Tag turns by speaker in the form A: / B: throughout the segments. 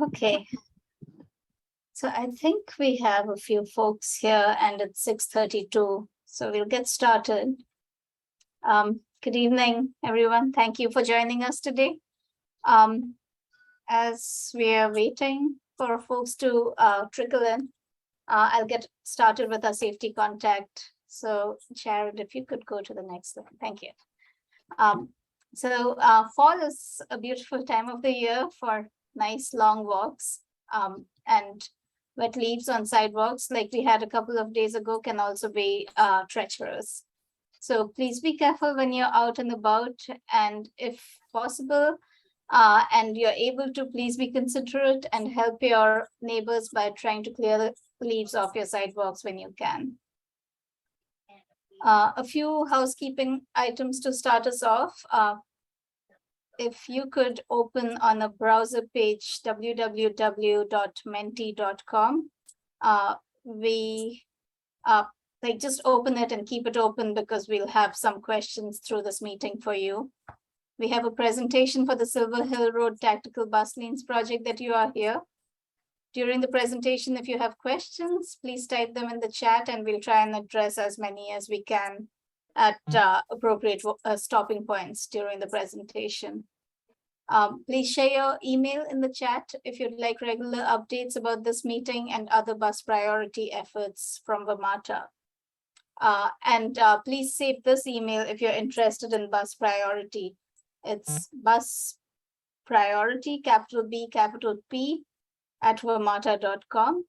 A: Okay, so I think we have a few folks here and it's 6:32, so we'll get started. Good evening, everyone. Thank you for joining us today. As we are waiting for folks to trickle in, I'll get started with our safety contact. So Jared, if you could go to the next one. Thank you. Fall is a beautiful time of the year for nice long walks, and wet leaves on sidewalks like we had a couple of days ago can also be treacherous. So please be careful when you're out and about, and if possible, and you're able to, please be considerate and help your neighbors by trying to clear the leaves off your sidewalks when you can. A few housekeeping items to start us off. If you could open on a browser page, www.menti.com. Just open it and keep it open because we'll have some questions through this meeting for you. We have a presentation for the Silver Hill Road Tactical Bus Lanes project that you are here. During the presentation, if you have questions, please type them in the chat and we'll try and address as many as we can at appropriate stopping points during the presentation. Please share your email in the chat if you'd like regular updates about this meeting and other bus priority efforts from WMATA. Please save this email if you're interested in bus priority. It's bus priority, capital B, capital P, @wmata.com.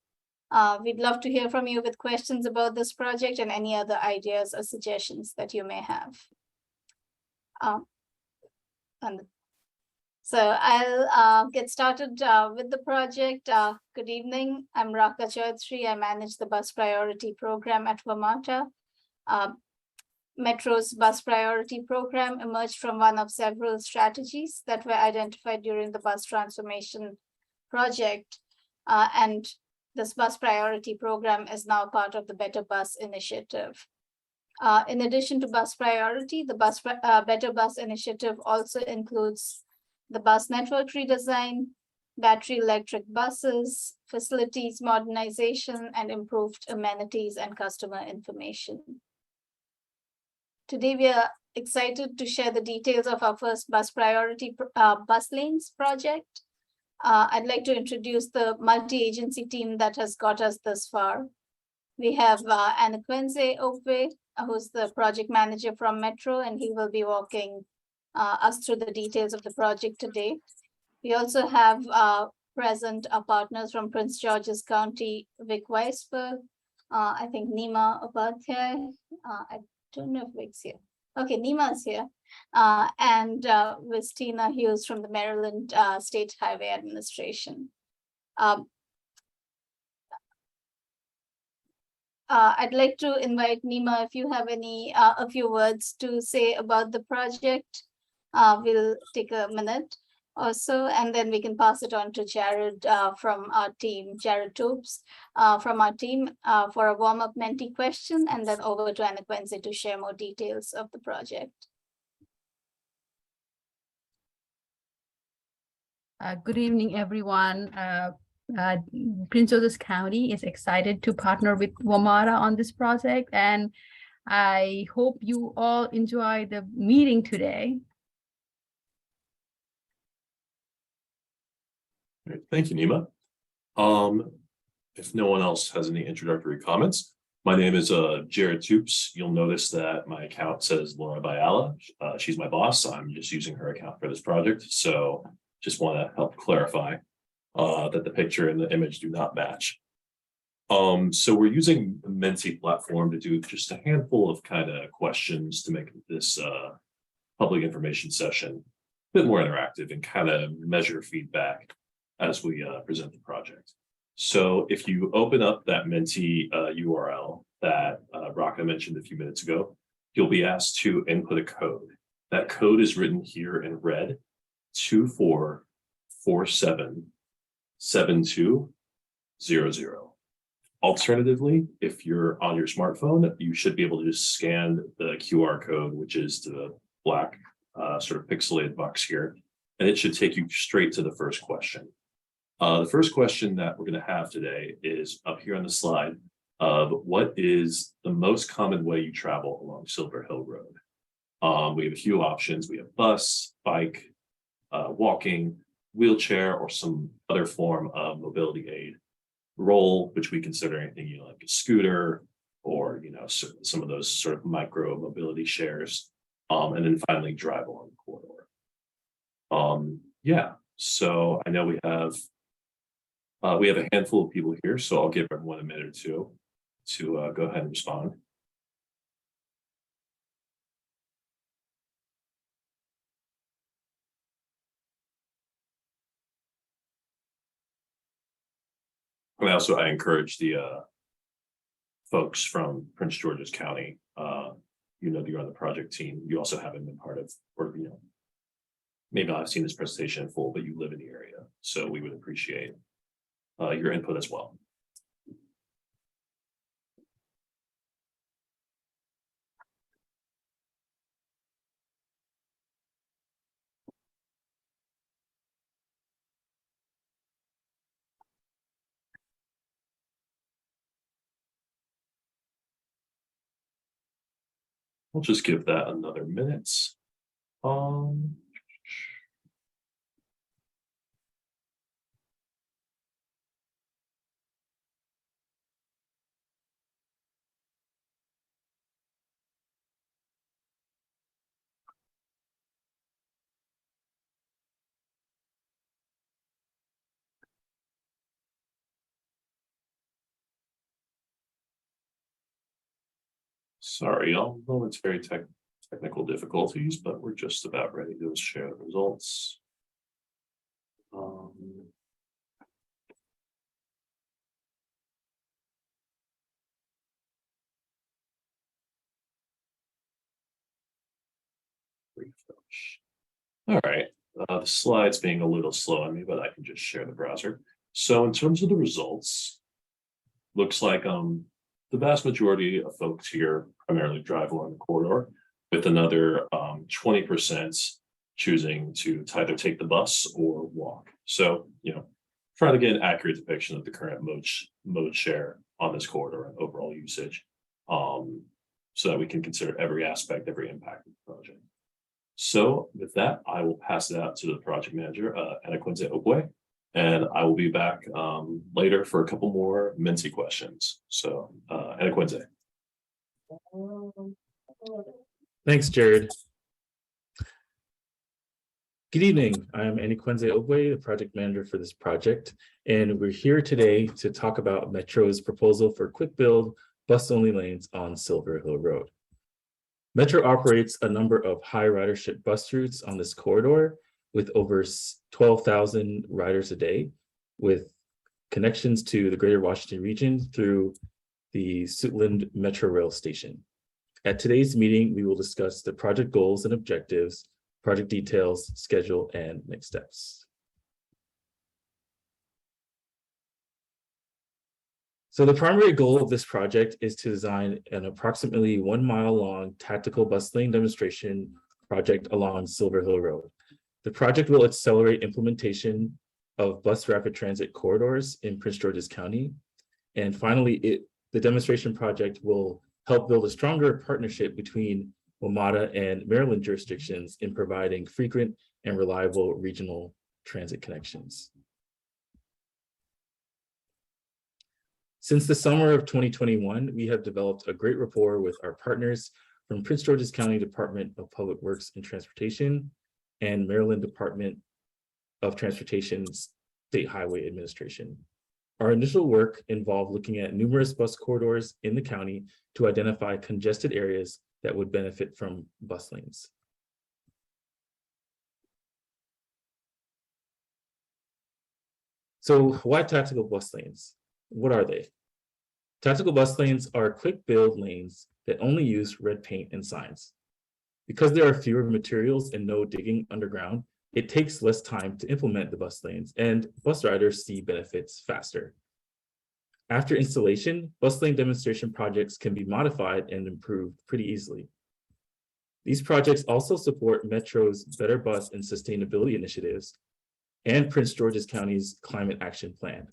A: We'd love to hear from you with questions about this project and any other ideas or suggestions that you may have. So I'll get started with the project. Good evening, I'm Raka Chaudhary. I manage the bus priority program at WMATA. Metro's bus priority program emerged from one of several strategies that were identified during the bus transformation project. And this bus priority program is now part of the Better Bus initiative. In addition to bus priority, the Better Bus initiative also includes the bus network redesign, battery electric buses, facilities modernization, and improved amenities and customer information. Today, we are excited to share the details of our first bus priority bus lanes project. I'd like to introduce the multi-agency team that has got us this far. We have Anakwenze Okwe, who's the project manager from Metro, and he will be walking us through the details of the project today. We also have present our partners from Prince George's County, Vic Weisberg, I think Nima Upadhyay. I don't know if Vic's here. Okay, Nima's here. And Vistina Hughes from the Maryland State Highway Administration. I'd like to invite Nima, if you have a few words to say about the project. We'll take a minute or so, and then we can pass it on to Jared from our team, Jared Toops from our team for a warm-up Menti question, and then over to Anakwenze to share more details of the project.
B: Good evening, everyone. Prince George's County is excited to partner with WMATA on this project, and I hope you all enjoy the meeting today.
C: Great. Thank you, Nima. If no one else has any introductory comments, my name is Jared Toops. You'll notice that my account says Laura Bayala. She's my boss. I'm just using her account for this project. So just want to help clarify that the picture and the image do not match. So we're using the Menti platform to do just a handful of kind of questions to make this public information session a bit more interactive and kind of measure feedback as we present the project. So if you open up that Menti URL that Raka mentioned a few minutes ago, you'll be asked to input a code. That code is written here in red, 24477200. Alternatively, if you're on your smartphone, you should be able to just scan the QR code, which is the black sort of pixelated box here, and it should take you straight to the first question. The first question that we're going to have today is up here on the slide of what is the most common way you travel along Silver Hill Road. We have a few options. We have bus, bike, walking, wheelchair, or some other form of mobility aid. Roll, which we consider anything, like a scooter or, some of those sort of micro mobility shares. And then finally drive along the corridor. Yeah, so I know we have a handful of people here, so I'll give everyone a minute or two to go ahead and respond. And also, I encourage the folks from Prince George's County, that you're on the project team. You also haven't been part of, or maybe not have seen this presentation in full, but you live in the area, so we would appreciate your input as well. We'll just give that another minute. Sorry, y'all, momentary technical difficulties, but we're just about ready to share the results. Refresh. All right, the slide's being a little slow on me, but I can just share the browser. So in terms of the results, looks like the vast majority of folks here primarily drive along the corridor, with another 20% choosing to either take the bus or walk. So, try to get an accurate depiction of the current mode share on this corridor and overall usage, so that we can consider every aspect, every impact of the project. So with that, I will pass it out to the project manager, Anaquinze Okwe, and I will be back later for a couple more Mincy questions. So Anaquinze.
D: Thanks, Jared. Good evening. I'm Anaquinze Okwe, the project manager for this project, and we're here today to talk about Metro's proposal for quick build bus-only lanes on Silver Hill Road. Metro operates a number of high ridership bus routes on this corridor with over 12,000 riders a day, with connections to the greater Washington region through the Suitland Metro Rail Station. At today's meeting, we will discuss the project goals and objectives, project details, schedule, and next steps. So the primary goal of this project is to design an approximately 1 mile long tactical bus lane demonstration project along Silver Hill Road. The project will accelerate implementation of bus rapid transit corridors in Prince George's County. And finally, the demonstration project will help build a stronger partnership between WMATA and Maryland jurisdictions in providing frequent and reliable regional transit connections. Since the summer of 2021, we have developed a great rapport with our partners from Prince George's County Department of Public Works and Transportation and Maryland Department of Transportation's State Highway Administration. Our initial work involved looking at numerous bus corridors in the county to identify congested areas that would benefit from bus lanes. So why tactical bus lanes? What are they? Tactical bus lanes are quick build lanes that only use red paint and signs. Because there are fewer materials and no digging underground, it takes less time to implement the bus lanes, and bus riders see benefits faster. After installation, bus lane demonstration projects can be modified and improved pretty easily. These projects also support Metro's Better Bus and sustainability initiatives and Prince George's County's Climate Action Plan.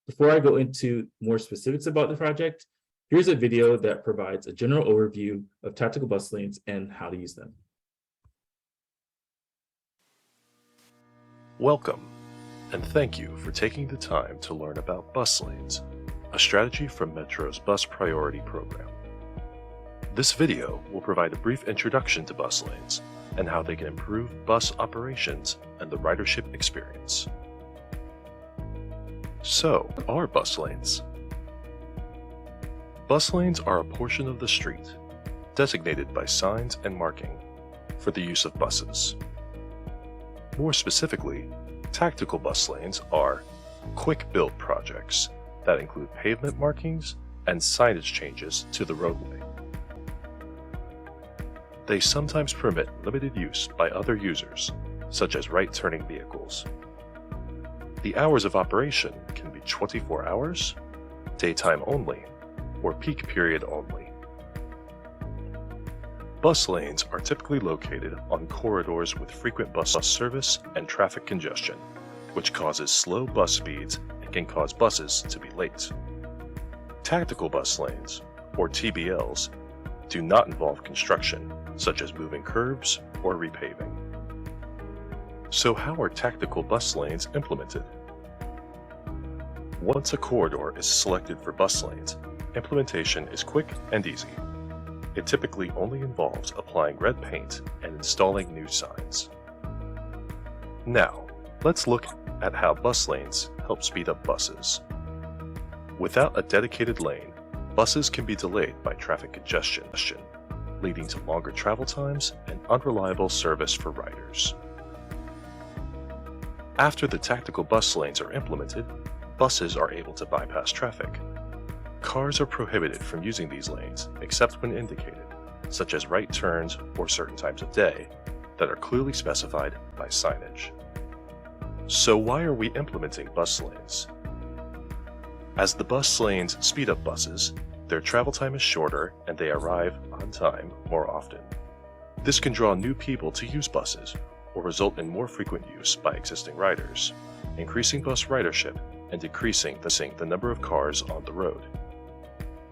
D: Before I go into more specifics about the project, here's a video that provides a general overview of tactical bus lanes and how to use them.
E: Welcome, and thank you for taking the time to learn about bus lanes, a strategy from Metro's Bus Priority Program. This video will provide a brief introduction to bus lanes and how they can improve bus operations and the ridership experience. So, what are bus lanes? Bus lanes are a portion of the street, designated by signs and marking, for the use of buses. More specifically, tactical bus lanes are quick-built projects that include pavement markings and signage changes to the roadway. They sometimes permit limited use by other users, such as right-turning vehicles. The hours of operation can be 24 hours, daytime only, or peak period only. Bus lanes are typically located on corridors with frequent bus service and traffic congestion, which causes slow bus speeds and can cause buses to be late. Tactical bus lanes, or TBLs, do not involve construction, such as moving curbs or repaving. So how are tactical bus lanes implemented? Once a corridor is selected for bus lanes, implementation is quick and easy. It typically only involves applying red paint and installing new signs. Now, let's look at how bus lanes help speed up buses. Without a dedicated lane, buses can be delayed by traffic congestion, leading to longer travel times and unreliable service for riders. After the tactical bus lanes are implemented, buses are able to bypass traffic. Cars are prohibited from using these lanes except when indicated, such as right turns or certain times of day that are clearly specified by signage. So why are we implementing bus lanes? As the bus lanes speed up buses, their travel time is shorter and they arrive on time more often. This can draw new people to use buses or result in more frequent use by existing riders, increasing bus ridership and decreasing the number of cars on the road.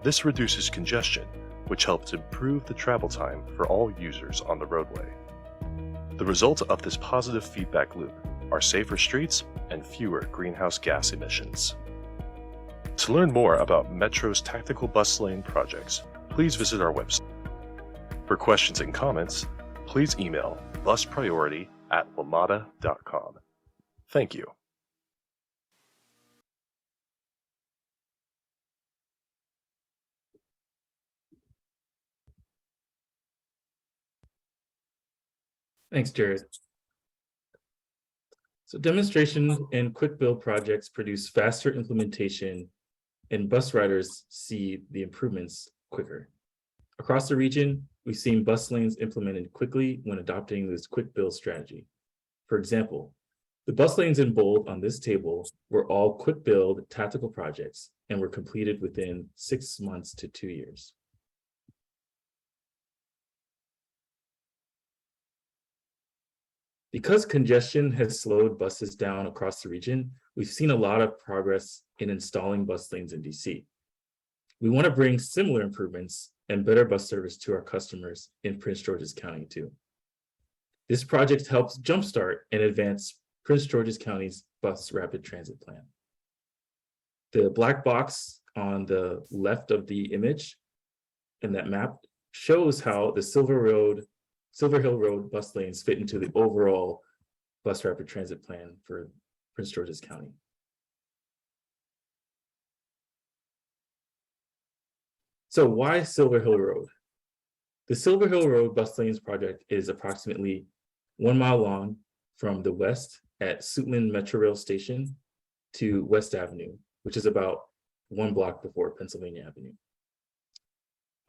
E: This reduces congestion, which helps improve the travel time for all users on the roadway. The result of this positive feedback loop are safer streets and fewer greenhouse gas emissions. To learn more about Metro's tactical bus lane projects, please visit our website. For questions and comments, please email buspriority@wamata.com. Thank you.
D: Thanks, Jared. So demonstration and quick build projects produce faster implementation and bus riders see the improvements quicker. Across the region, we've seen bus lanes implemented quickly when adopting this quick build strategy. For example, the bus lanes in bold on this table were all quick build tactical projects and were completed within 6 months to 2 years. Because congestion has slowed buses down across the region, we've seen a lot of progress in installing bus lanes in DC. We want to bring similar improvements and better bus service to our customers in Prince George's County too. This project helps jumpstart and advance Prince George's County's bus rapid transit plan. The black box on the left of the image in that map shows how the Silver Hill Road bus lanes fit into the overall bus rapid transit plan for Prince George's County. So why Silver Hill Road? The Silver Hill Road bus lanes project is approximately 1 mile long from the west at Suitland Metrorail Station to West Avenue, which is about 1 block before Pennsylvania Avenue.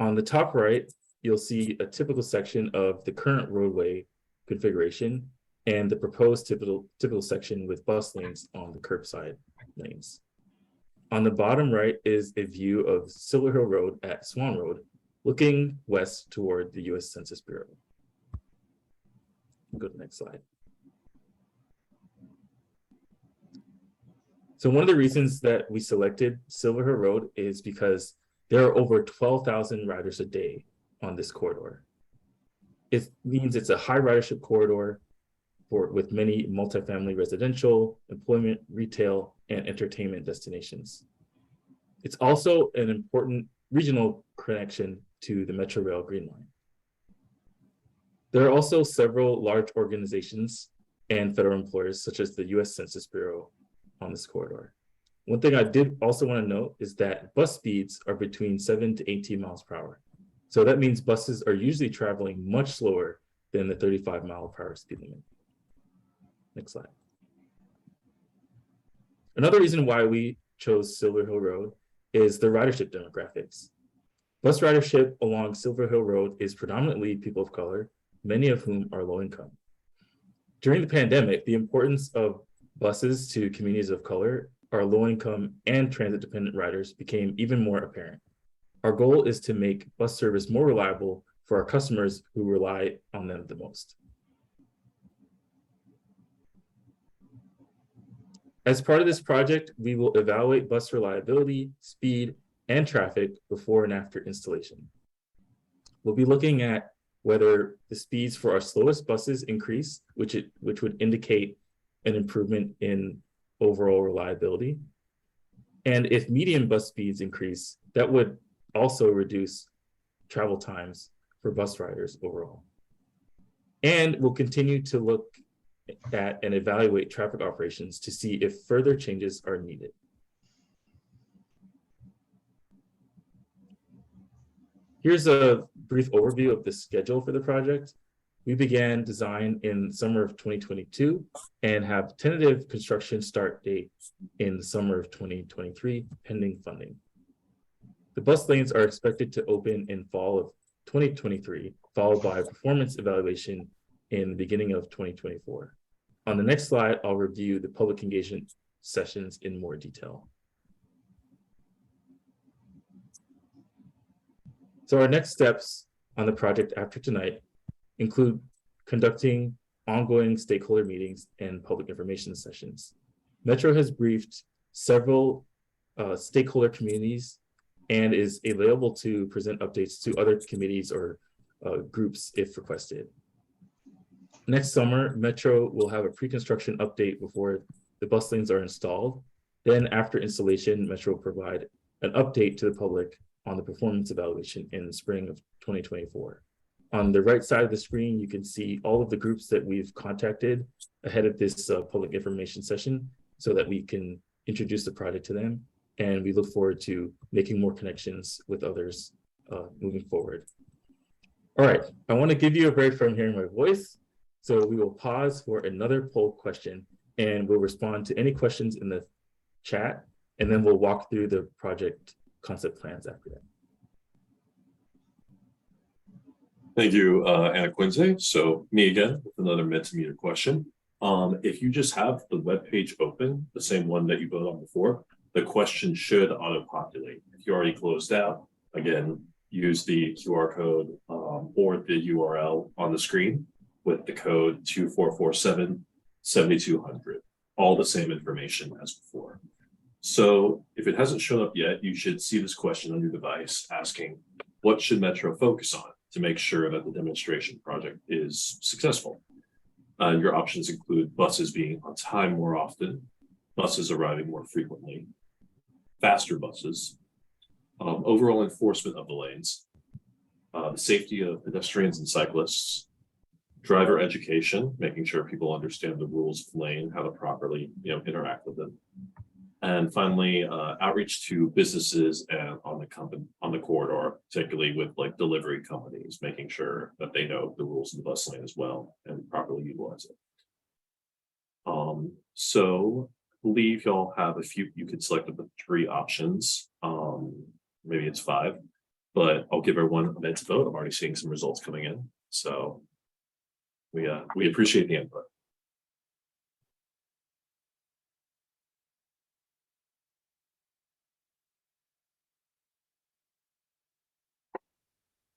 D: On the top right, you'll see a typical section of the current roadway configuration and the proposed typical section with bus lanes on the curbside lanes. On the bottom right is a view of Silver Hill Road at Swan Road, looking west toward the US Census Bureau. Go to the next slide. So one of the reasons that we selected Silver Hill Road is because there are over 12,000 riders a day on this corridor. It means it's a high ridership corridor with many multifamily residential, employment, retail, and entertainment destinations. It's also an important regional connection to the Metro Rail Green Line. There are also several large organizations and federal employers, such as the US Census Bureau, on this corridor. One thing I did also want to note is that bus speeds are between 7 to 18 miles per hour. So that means buses are usually traveling much slower than the 35-mile-per-hour speed limit. Next slide. Another reason why we chose Silver Hill Road is the ridership demographics. Bus ridership along Silver Hill Road is predominantly people of color, many of whom are low income. During the pandemic, the importance of buses to communities of color, our low income and transit dependent riders became even more apparent. Our goal is to make bus service more reliable for our customers who rely on them the most. As part of this project, we will evaluate bus reliability, speed, and traffic before and after installation. We'll be looking at whether the speeds for our slowest buses increase, which would indicate an improvement in overall reliability. And if medium bus speeds increase, that would also reduce travel times for bus riders overall. And we'll continue to look at and evaluate traffic operations to see if further changes are needed. Here's a brief overview of the schedule for the project. We began design in summer of 2022 and have tentative construction start date in the summer of 2023, pending funding. The bus lanes are expected to open in fall of 2023, followed by performance evaluation in the beginning of 2024. On the next slide, I'll review the public engagement sessions in more detail. So our next steps on the project after tonight include conducting ongoing stakeholder meetings and public information sessions. Metro has briefed several stakeholder communities and is available to present updates to other committees or groups if requested. Next summer, Metro will have a pre-construction update before the bus lanes are installed. Then after installation, Metro will provide an update to the public on the performance evaluation in the spring of 2024. On the right side of the screen, you can see all of the groups that we've contacted ahead of this public information session so that we can introduce the project to them. And we look forward to making more connections with others moving forward. All right, I want to give you a break from hearing my voice. So we will pause for another poll question and we'll respond to any questions in the chat, and then we'll walk through the project concept plans after that.
C: Thank you, Anna Quinze. So me again with another Mentimeter question. If you just have the web page open, the same one that you put on before, the question should auto-populate. If you already closed out, again, use the QR code or the URL on the screen with the code 2447-7200, all the same information as before. So if it hasn't shown up yet, you should see this question on your device asking, what should Metro focus on to make sure that the demonstration project is successful? Your options include buses being on time more often, buses arriving more frequently, faster buses, overall enforcement of the lanes, the safety of pedestrians and cyclists, driver education, making sure people understand the rules of the lane, how to properly interact with them. And finally, outreach to businesses and on the corridor, particularly with like delivery companies, making sure that they know the rules of the bus lane as well and properly utilize it. So I believe y'all have a few, you could select up to 3 options. Maybe it's 5, but I'll give everyone a minute to vote. I'm already seeing some results coming in. So we appreciate the input.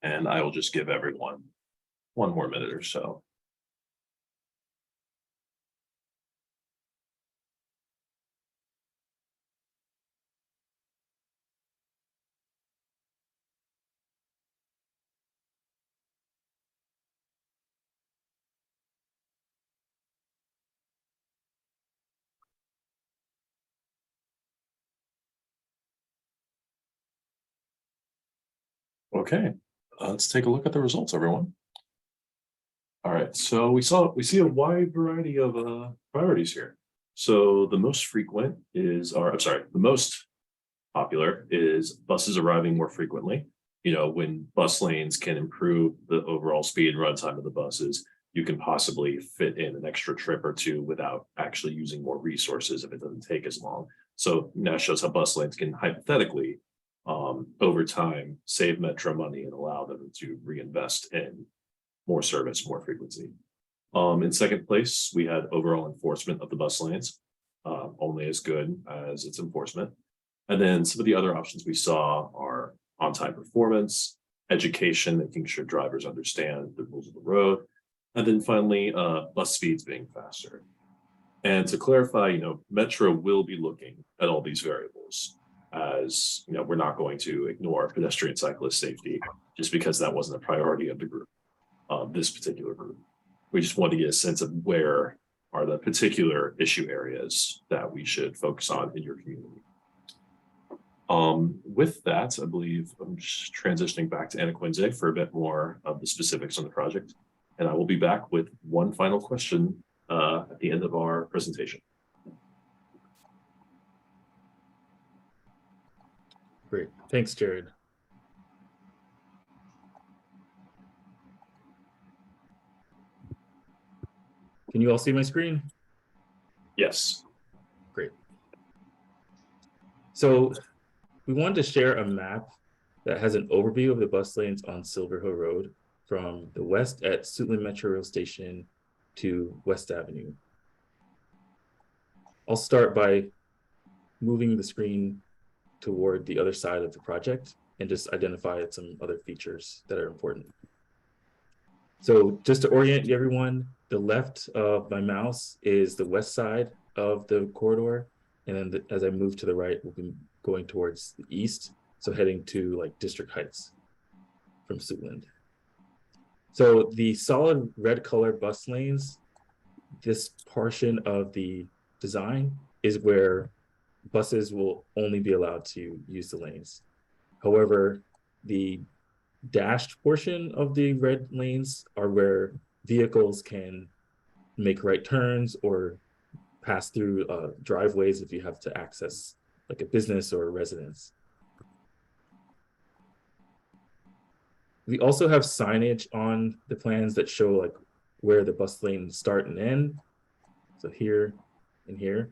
C: And I will just give everyone 1 more minute or so. Okay, let's take a look at the results, everyone. All right, so we see a wide variety of priorities here. So the most frequent is, or I'm sorry, the most popular is buses arriving more frequently. You know, when bus lanes can improve the overall speed and runtime of the buses, you can possibly fit in an extra trip or two without actually using more resources if it doesn't take as long. So that shows how bus lanes can hypothetically, over time, save Metro money and allow them to reinvest in more service, more frequency. In second place, we had overall enforcement of the bus lanes, only as good as its enforcement. And then some of the other options we saw are on-time performance, education, making sure drivers understand the rules of the road, and then finally, bus speeds being faster. And to clarify, you know, Metro will be looking at all these variables, as you know, we're not going to ignore pedestrian cyclist safety just because that wasn't a priority of the group, this particular group. We just want to get a sense of where are the particular issue areas that we should focus on in your community. With that, I believe I'm just transitioning back to Anna Quinze for a bit more of the specifics on the project. And I will be back with one final question at the end of our presentation.
D: Great, thanks, Jared. Can you all see my screen?
C: Yes.
D: Great. So we wanted to share a map that has an overview of the bus lanes on Silver Hill Road from the west at Suitland Metro Rail Station to West Avenue. I'll start by moving the screen toward the other side of the project and just identify some other features that are important. So just to orient everyone, the left of my mouse is the west side of the corridor. And then as I move to the right, we'll be going towards the east. So heading to like District Heights from Suitland. So the solid red color bus lanes, this portion of the design is where buses will only be allowed to use the lanes. However, the dashed portion of the red lanes are where vehicles can make right turns or pass through driveways if you have to access like a business or a residence. We also have signage on the plans that show like where the bus lanes start and end. So here and here.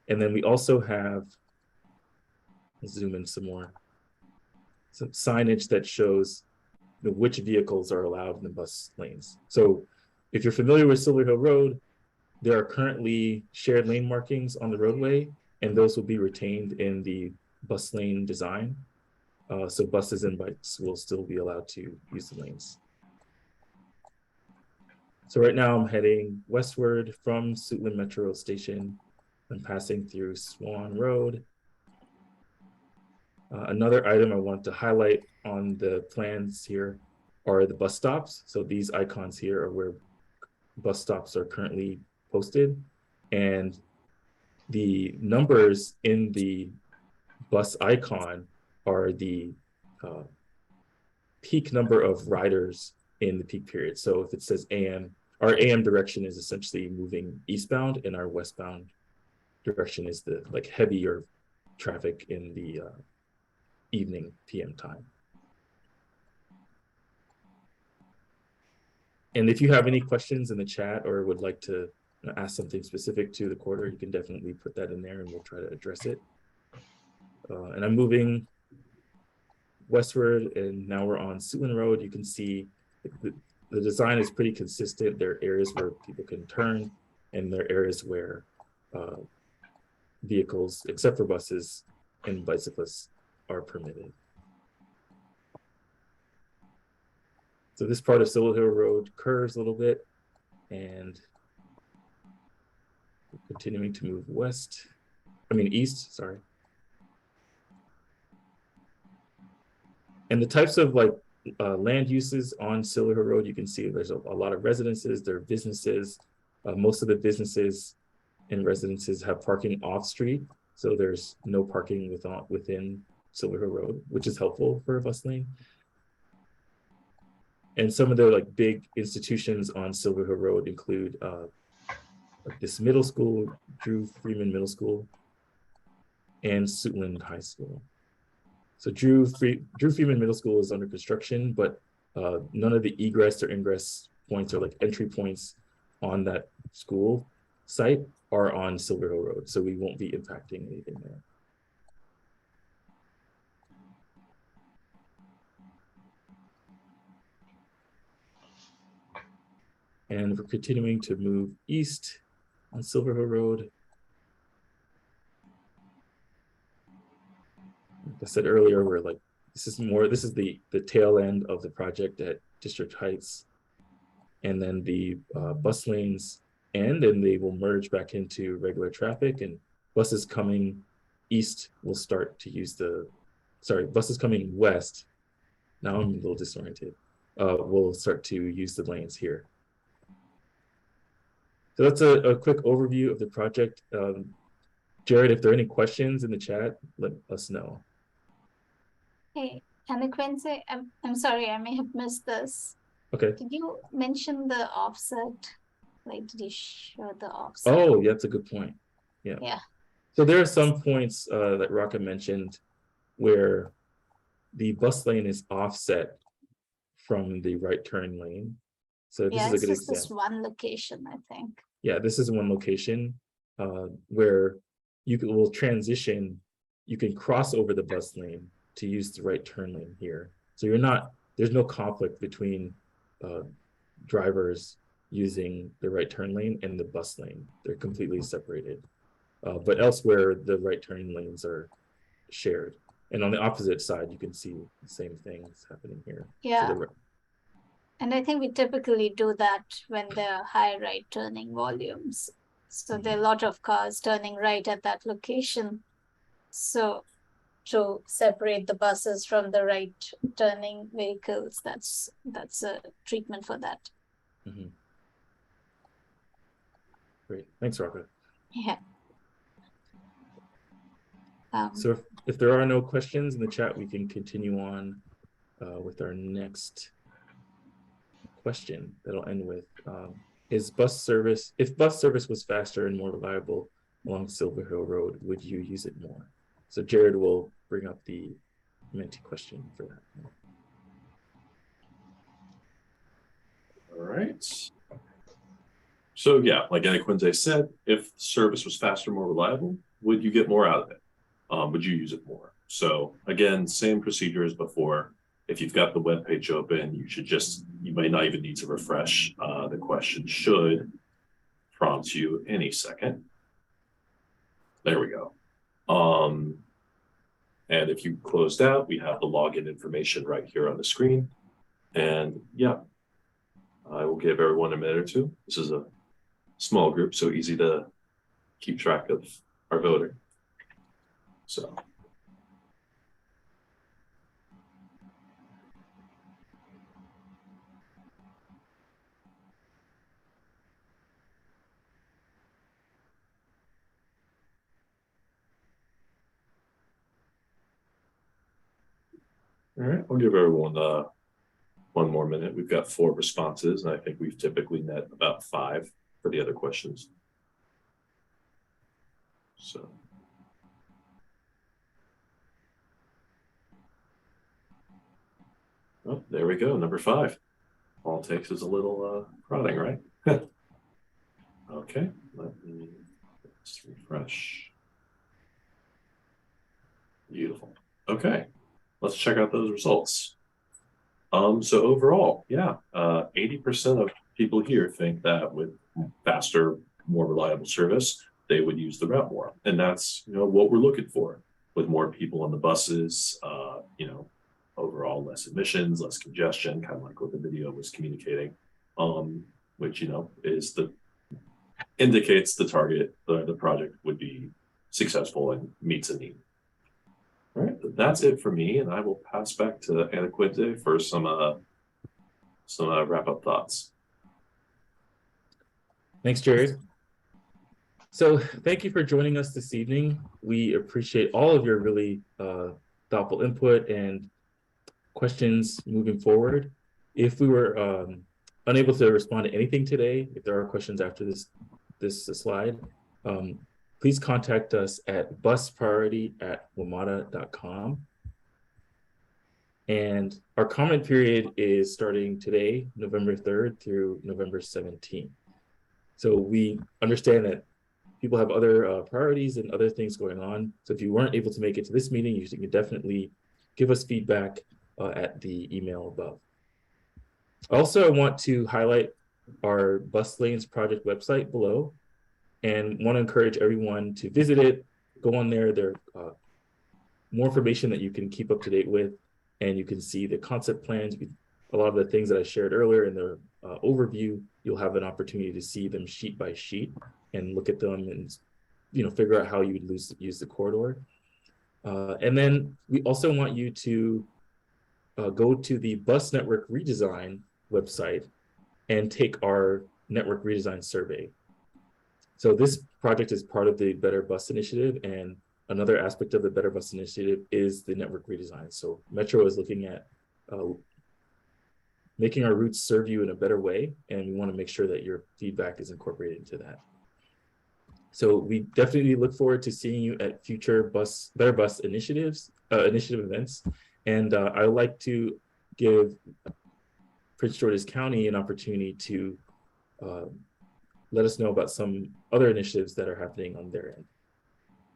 D: And then we also have, let's zoom in some more, some signage that shows which vehicles are allowed in the bus lanes. So if you're familiar with Silver Hill Road, there are currently shared lane markings on the roadway, and those will be retained in the bus lane design. So buses and bikes will still be allowed to use the lanes. So right now I'm heading westward from Suitland Metro Station. I'm passing through Swan Road. Another item I want to highlight on the plans here are the bus stops. So these icons here are where bus stops are currently posted. And the numbers in the bus icon are the peak number of riders in the peak period. So if it says AM, our AM direction is essentially moving eastbound, and our westbound direction is the like heavier traffic in the evening PM time. And if you have any questions in the chat or would like to ask something specific to the quarter, you can definitely put that in there and we'll try to address it. And I'm moving westward, and now we're on Suitland Road. You can see the design is pretty consistent. There are areas where people can turn, and there are areas where vehicles, except for buses and bicyclists, are permitted. So this part of Silver Hill Road curves a little bit, and continuing to move east, sorry. And the types of like land uses on Silver Hill Road, you can see there's a lot of residences, there are businesses. Most of the businesses and residences have parking off street. So there's no parking within Silver Hill Road, which is helpful for a bus lane. And some of the like big institutions on Silver Hill Road include like this middle school, Drew Freeman Middle School, and Suitland High School. So Drew Freeman Middle School is under construction, but none of the egress or ingress points or like entry points on that school site are on Silver Hill Road. So we won't be impacting anything there. And we're continuing to move east on Silver Hill Road. Like I said earlier, we're like, this is the tail end of the project at District Heights. And then the bus lanes end and they will merge back into regular traffic, and buses coming east will start to use buses coming west. Now I'm a little disoriented. Will start to use the lanes here. So that's a quick overview of the project. Jared, if there are any questions in the chat, let us know.
A: Hey, and Quincy, I'm sorry, I may have missed this.
D: Okay.
A: Did you mention the offset? Like, did you show the offset?
D: Oh, yeah, that's a good point. Yeah.
A: Yeah.
D: So there are some points that Raka mentioned where the bus lane is offset from the right turn lane. So this is a good
A: just
D: example.
A: this one location, I think.
D: Yeah, this is one location where will transition. You can cross over the bus lane to use the right turn lane here. So there's no conflict between drivers using the right turn lane and the bus lane. They're completely separated. But elsewhere, the right turn lanes are shared. And on the opposite side, you can see the same things happening here.
A: Yeah.
D: So
A: And I think we typically do that when there are high right turning volumes. So there are a lot of cars turning right at that location. So to separate the buses from the right turning vehicles, that's a treatment for that.
D: Mm-hmm. Great, thanks, Raka.
A: Yeah.
D: So if there are no questions in the chat, we can continue on with our next question that'll end with, if bus service was faster and more reliable along Silver Hill Road, would you use it more? So Jared will bring up the Menti question for that.
C: All right. So yeah, like Quincy said, if service was faster, more reliable, would you get more out of it? Would you use it more? So again, same procedure as before. If you've got the web page open, you might not even need to refresh. The question should prompt you any second. There we go. And if you closed out, we have the login information right here on the screen. And yeah, I will give everyone a minute or two. This is a small group, so easy to keep track of our voting. So. All right, I'll give everyone one more minute. We've got 4 responses, and I think we've typically net about 5 for the other questions. So. Oh, there we go, number 5. All it takes is a little prodding, right? Okay, let me just refresh. Beautiful. Okay, let's check out those results. So overall, yeah, 80% of people here think that with faster, more reliable service, they would use the route more. And that's, what we're looking for with more people on the buses, overall less emissions, less congestion, kind of like what the video was communicating, which, indicates the target, the project would be successful and meets a need. All right, that's it for me, and I will pass back to Ana Quinte for some wrap-up thoughts.
D: Thanks, Jared. So thank you for joining us this evening. We appreciate all of your really thoughtful input and questions moving forward. If we were unable to respond to anything today, if there are questions after this slide, please contact us at buspriority@wamata.com. And our comment period is starting today, November 3rd through November 17th. So we understand that people have other priorities and other things going on. So if you weren't able to make it to this meeting, you can definitely give us feedback at the email above. Also, I want to highlight our bus lanes project website below and want to encourage everyone to visit it. Go on there. There more information that you can keep up to date with, and you can see the concept plans. A lot of the things that I shared earlier in the overview, you'll have an opportunity to see them sheet by sheet and look at them and figure out how you would use the corridor. And then we also want you to go to the bus network redesign website and take our network redesign survey. So this project is part of the Better Bus Initiative, and another aspect of the Better Bus Initiative is the network redesign. So Metro is looking at making our routes serve you in a better way, and we want to make sure that your feedback is incorporated into that. So we definitely look forward to seeing you at future Better Bus initiative events. And I would like to give Prince George's County an opportunity to let us know about some other initiatives that are happening on their end.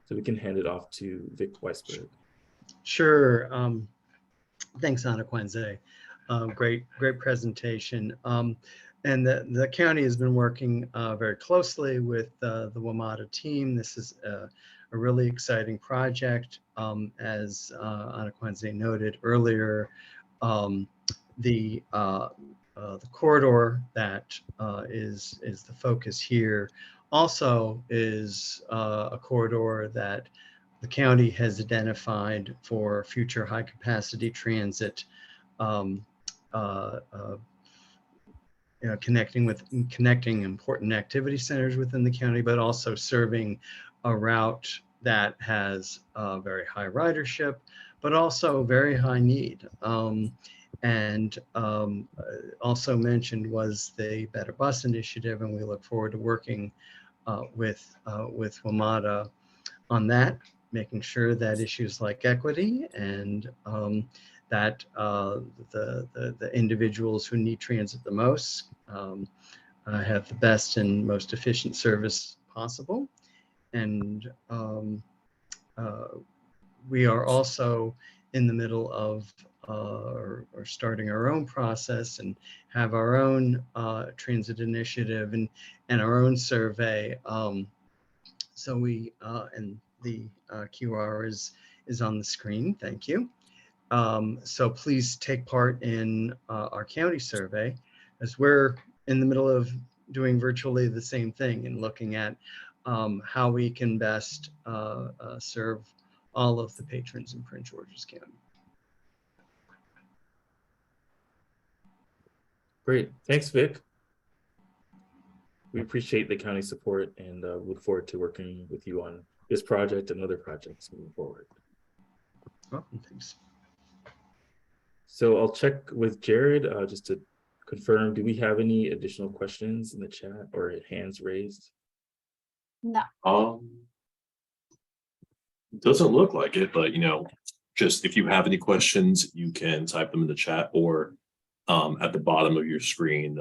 D: So we can hand it off to Vic Weisberg.
F: Sure. Thanks, Ana Quenze. Great presentation. And the county has been working very closely with the WMATA team. This is a really exciting project. As Ana Quenze noted earlier, the corridor that is the focus here also is a corridor that the county has identified for future high capacity transit, connecting important activity centers within the county, but also serving a route that has very high ridership, but also very high need. And also mentioned was the Better Bus Initiative, and we look forward to working with WMATA on that, making sure that issues like equity and that the individuals who need transit the most have the best and most efficient service possible. And we are also in the middle of or starting our own process and have our own transit initiative and our own survey. So we and the QR is on the screen. Thank you. So please take part in our county survey, as we're in the middle of doing virtually the same thing and looking at how we can best serve all of the patrons in Prince George's County.
D: Great, thanks, Vic. We appreciate the county support and look forward to working with you on this project and other projects moving forward.
F: Welcome, thanks.
D: So I'll check with Jared just to confirm, do we have any additional questions in the chat or hands raised?
A: No.
C: Doesn't look like it, but just if you have any questions, you can type them in the chat, or at the bottom of your screen,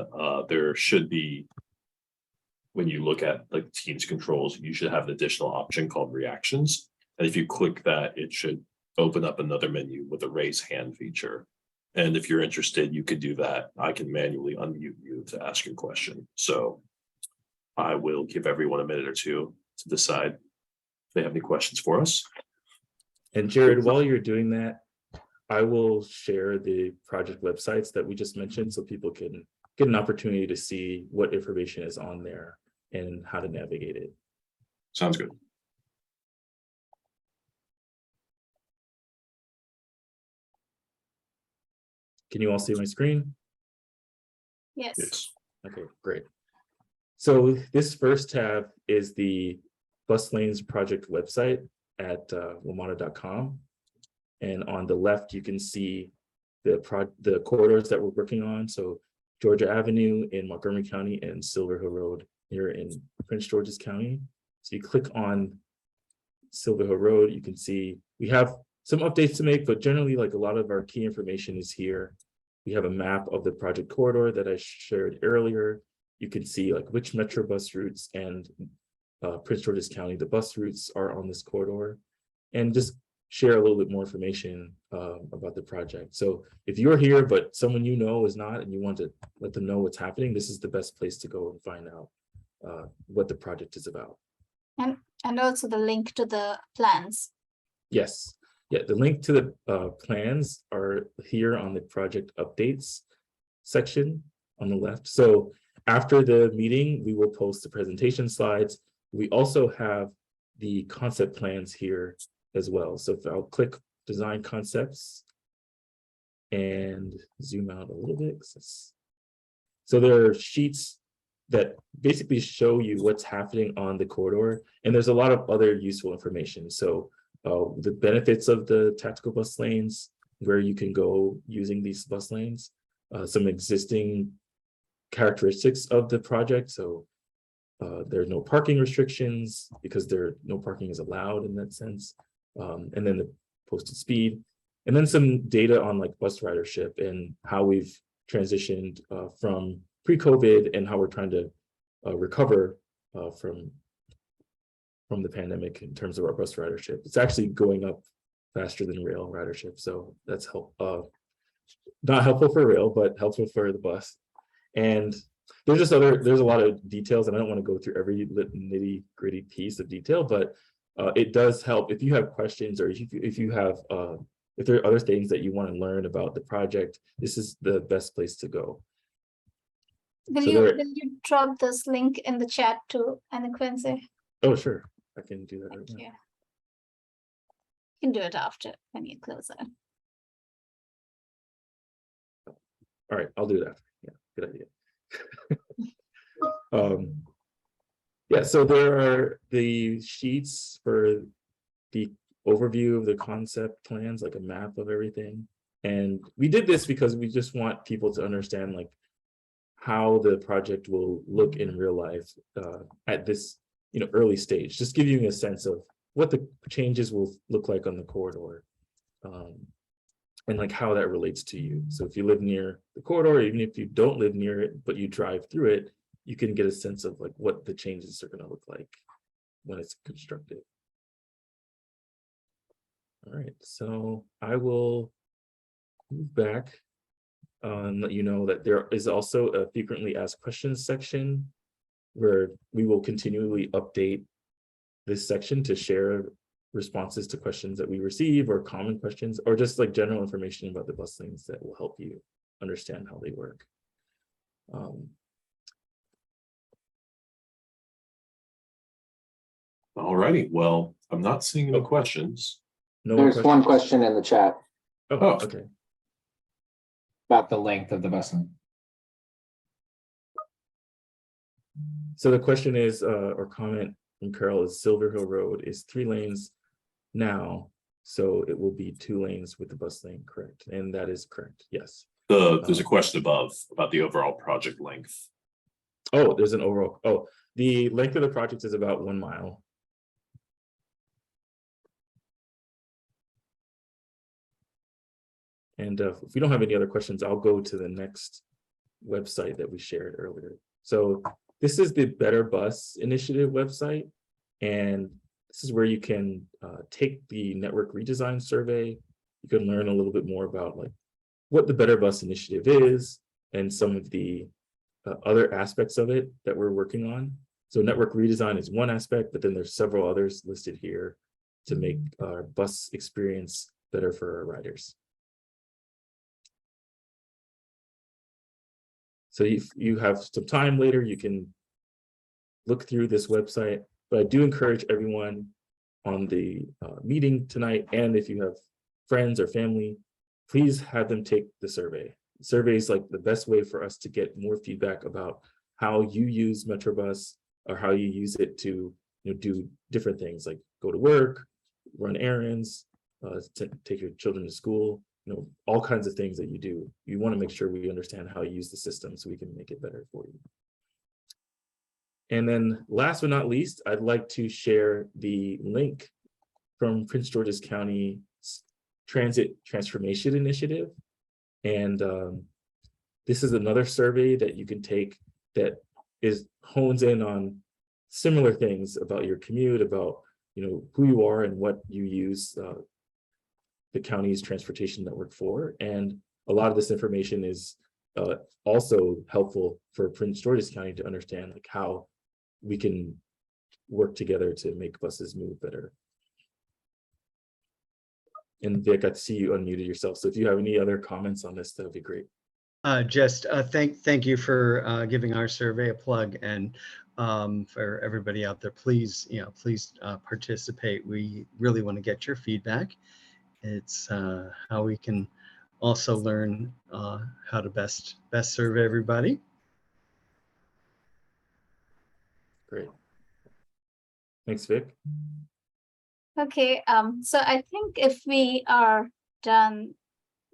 C: there should be, when you look at like Teams controls, you should have an additional option called reactions. And if you click that, it should open up another menu with a raise hand feature. And if you're interested, you could do that. I can manually unmute you to ask your question. So I will give everyone a minute or two to decide if they have any questions for us.
D: And Jared, while you're doing that, I will share the project websites that we just mentioned so people can get an opportunity to see what information is on there and how to navigate it.
C: Sounds good.
D: Can you all see my screen?
A: Yes.
C: Yes.
D: Okay, great. So this first tab is the bus lanes project website at wamata.com. And on the left, you can see the corridors that we're working on. So Georgia Avenue in Montgomery County and Silver Hill Road here in Prince George's County. So you click on Silver Hill Road, you can see we have some updates to make, but generally like a lot of our key information is here. We have a map of the project corridor that I shared earlier. You can see like which Metrobus routes and Prince George's County, the bus routes are on this corridor, and just share a little bit more information about the project. So if you're here, but someone you know is not, and you want to let them know what's happening, this is the best place to go and find out what the project is about.
A: And also the link to the plans.
D: Yes, yeah, the link to the plans are here on the project updates section on the left. So after the meeting, we will post the presentation slides. We also have the concept plans here as well. So if I'll click design concepts and zoom out a little bit. So there are sheets that basically show you what's happening on the corridor. And there's a lot of other useful information. So the benefits of the tactical bus lanes, where you can go using these bus lanes, some existing characteristics of the project. So there are no parking restrictions because no parking is allowed in that sense. And then the posted speed, and then some data on like bus ridership and how we've transitioned from pre-COVID and how we're trying to recover from the pandemic in terms of our bus ridership. It's actually going up faster than rail ridership, so that's not helpful for rail, but helpful for the bus. And there's a lot of details, and I don't want to go through every nitty-gritty piece of detail, but it does help if you have questions, or if there are other things that you want to learn about the project. This is the best place to go.
A: Will you drop this link in the chat to Quincy?
D: Oh, sure, I can do that right
A: Thank
D: now.
A: you. You can do it after when you close it.
D: All right, I'll do that. Yeah, good idea. Yeah, so there are the sheets for the overview of the concept plans, like a map of everything. And we did this because we just want people to understand like how the project will look in real life at this early stage, just give you a sense of what the changes will look like on the corridor, and like how that relates to you. So if you live near the corridor, even if you don't live near it, but you drive through it, you can get a sense of like what the changes are going to look like when it's constructed. All right, so I will move back and let you know that there is also a frequently asked questions section where we will continually update this section to share responses to questions that we receive, or common questions, or just like general information about the bus lanes that will help you understand how they work.
C: All righty, well, I'm not seeing any questions.
D: No
G: There's
D: questions?
G: one question in the chat
D: Oh, okay.
G: about the length of the bus lane.
D: So the question is, or comment from Carol, is Silver Hill Road is 3 lanes now, so it will be 2 lanes with the bus lane, correct? And that is correct, yes.
C: There's a question above about the overall project length.
D: Oh, there's an overall, the length of the project is about 1 mile. And if we don't have any other questions, I'll go to the next website that we shared earlier. So this is the Better Bus Initiative website, and this is where you can take the network redesign survey. You can learn a little bit more about like what the Better Bus Initiative is and some of the other aspects of it that we're working on. So network redesign is one aspect, but then there's several others listed here to make our bus experience better for our riders. So if you have some time later, you can look through this website, but I do encourage everyone on the meeting tonight, and if you have friends or family, please have them take the survey. The survey is like the best way for us to get more feedback about how you use Metrobus, or how you use it to do different things like go to work, run errands, take your children to school. all kinds of things that you do. You want to make sure we understand how you use the system so we can make it better for you. And then last but not least, I'd like to share the link from Prince George's County Transit Transformation Initiative. And this is another survey that you can take that hones in on similar things about your commute, about who you are and what you use the county's transportation network for. And a lot of this information is also helpful for Prince George's County to understand how we can work together to make buses move better. And Vic, I see you unmuted yourself. So if you have any other comments on this, that would be great.
F: Just thank you for giving our survey a plug, and for everybody out there, please participate. We really want to get your feedback. It's how we can also learn how to best serve everybody.
D: Great. Thanks, Vic.
A: Okay, so I think if we are done,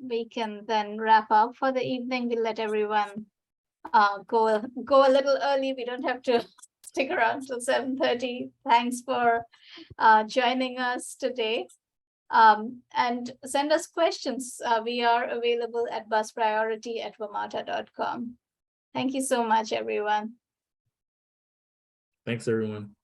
A: we can then wrap up for the evening. We'll let everyone go a little early. We don't have to stick around till 7:30. Thanks for joining us today. And send us questions. We are available at buspriority@wamata.com. Thank you so much, everyone.
D: Thanks, everyone.